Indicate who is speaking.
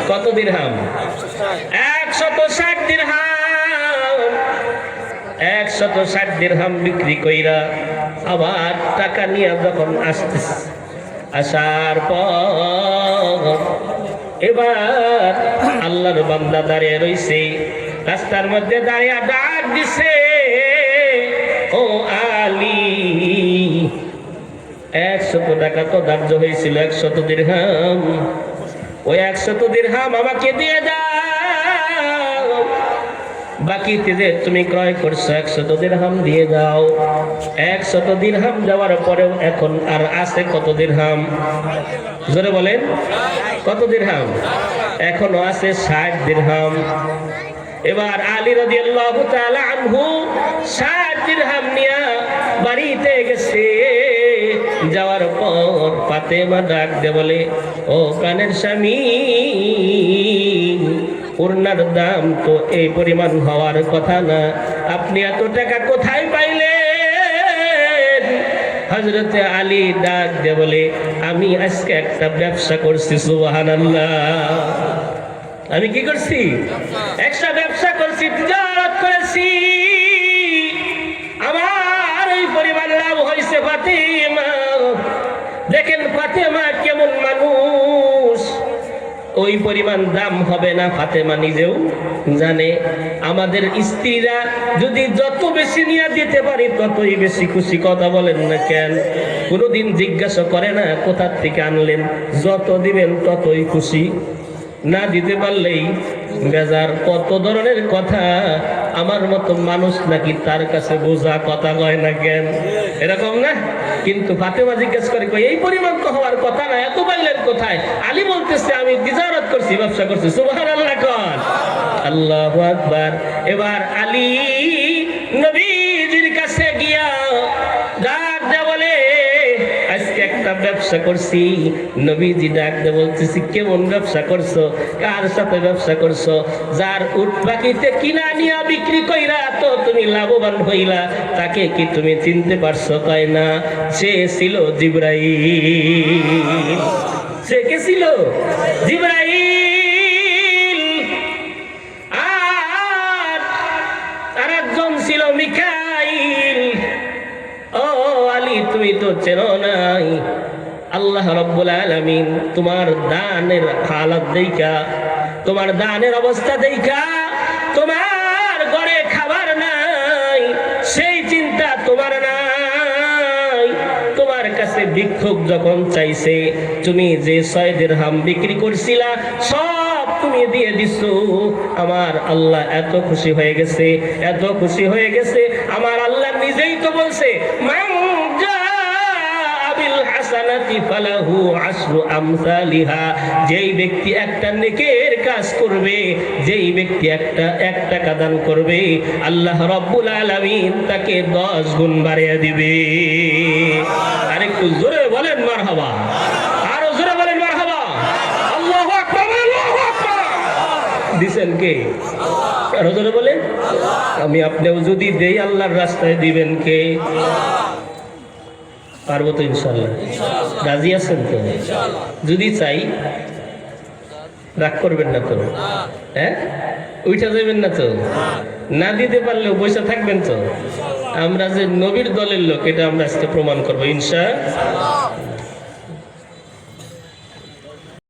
Speaker 1: কত দিরহাম? 160 দিরহাম। 160 দিরহাম বিক্রি কইরা আবার টাকা নিয়ে যখন আসতেছে, আসার পর এবার আল্লাহর বান্দা দাঁড়িয়ে রইছে, রাস্তার মধ্যে দাঁড়িয়ে ডাক দিছে, ও আলী, 100 টাকা তো ধার্য হয়েছিল, 100 দিরহাম, ওই 100 দিরহাম আমাকে দিয়ে দাও। বাকিতে যে তুমি ক্রয় করছো 100 দিরহাম দিয়ে দাও। 100 দিরহাম যাওয়ার পরেও এখন আর আছে কত দিরহাম? জোরে বলেন, কত দিরহাম? এখনো আছে 60 দিরহাম। এবার আলী রাদিয়াল্লাহু তাআলা আনহু 60 দিরহাম নিয়ে বাড়িতে গেছে। যাওয়ার পর ফাতেমা ডাক দিয়ে বলে, ও প্রাণের স্বামী, ওড়নার দাম তো এই পরিমাণ হওয়ার কথা না, আপনি এত টাকা কোথায় পাইলেন? হযরতে আলী ডাক দিয়ে বলে, আমি আজকে একটা ব্যবসা করছি। সুবহানাল্লাহ। আমি কি করছি? একটা ব্যবসা করছি, তিজারত করেছি, আমার এই পরিমাণ লাভ হয়েছে। ফাতেমা দেখেন, ফাতেমা কেমন মানুষ, ওই পরিমাণ দাম হবে না ফাতেমা নিজেও জানে। আমাদের স্ত্রীরা যদি যত বেশি নিয়ে দিতে পারি ততই বেশি খুশি। কথা বলেন না কেন? কোনোদিন জিজ্ঞাসা করে না কোথা থেকে আনলেন, যত দিবেন ততই খুশি, না দিতে পারলেই বেজার। কত ধরনের কথা, আমার মতো মানুষ নাকি তার কাছে বোঝা কথা কয় না কেন? এরকম না? কিন্তু ফাতেমা জিজ্ঞেস করে, এই পরিমাণ তো হওয়ার কথা না, এত পাইলেন কোথায়? আলী বলতেছে, আমি তিজারত করছি, ব্যবসা করছি। সুবহানাল্লাহ কোন? আল্লাহু আকবার। এবার আলী নবীজির কাছে গিয়া ডাক দেয়া বলে, আজকে একটা ব্যবসা করছি। নবীজি ডাক দেয়া বলতেছি, কেমন ব্যবসা করছো? কার সাথে ব্যবসা করছো? যার উট পাখিতে কিনা নিয়া বিক্রি কইরা তো তুমি লাভবান হইলা, তাকে কি তুমি চিনতে পারছো? কয় না। সে ছিল জিবরাইল। সে কে ছিল? জিবরাইল। আর একজন ছিল মিকাইল। ও আলী, তুমি তো চেনো নাই। আল্লাহ রাব্বুল আলামিন তোমার দানের হালাত দেইখা, তোমার দানের অবস্থা দেইখা, তোমার ঘরে খাবার নাই সেই চিন্তা তোমার নাই। তোমার কাছে ভিক্ষুক যখন চাইছে, তুমি যে 6 দিরহাম বিক্রি করছিলা সব তুমি দিয়ে দিছো। আমার আল্লাহ এত খুশি হয়ে গেছে, এত খুশি হয়ে গেছে। আমার আল্লাহ নিজেই তো বলছে, মান জাআ বিল হাসানাতি ফালাহু আশরু আমসালিহা। যেই ব্যক্তি একটা নেকের কাজ করবে, যেই ব্যক্তি এক টাকা দান করবে, আল্লাহ রাব্বুল আলামিন তাকে 10 গুণ বাড়িয়ে দিবে। আরেকটু জোরে বলেন মারহাবা, আরো জোরে বলেন মারহাবা। আল্লাহু আকবার, আল্লাহু আকবার। দিবেন কে? আরো জোরে বলেন। আমি আপনিও যদি দেই আল্লাহর রাস্তায় দিবেন কে? পারবো তো ইনশাআল্লাহ? রাজি আছেন তো? যদি চাই রাগ করবেন না তো? হ্যাঁ, উঠা যাবেন না তো? না দিতে পারলেও বসে থাকবেন তো? আমরা যে নবীর দলের লোক, এটা আমরা আজকে প্রমাণ করবো ইনশাআল্লাহ।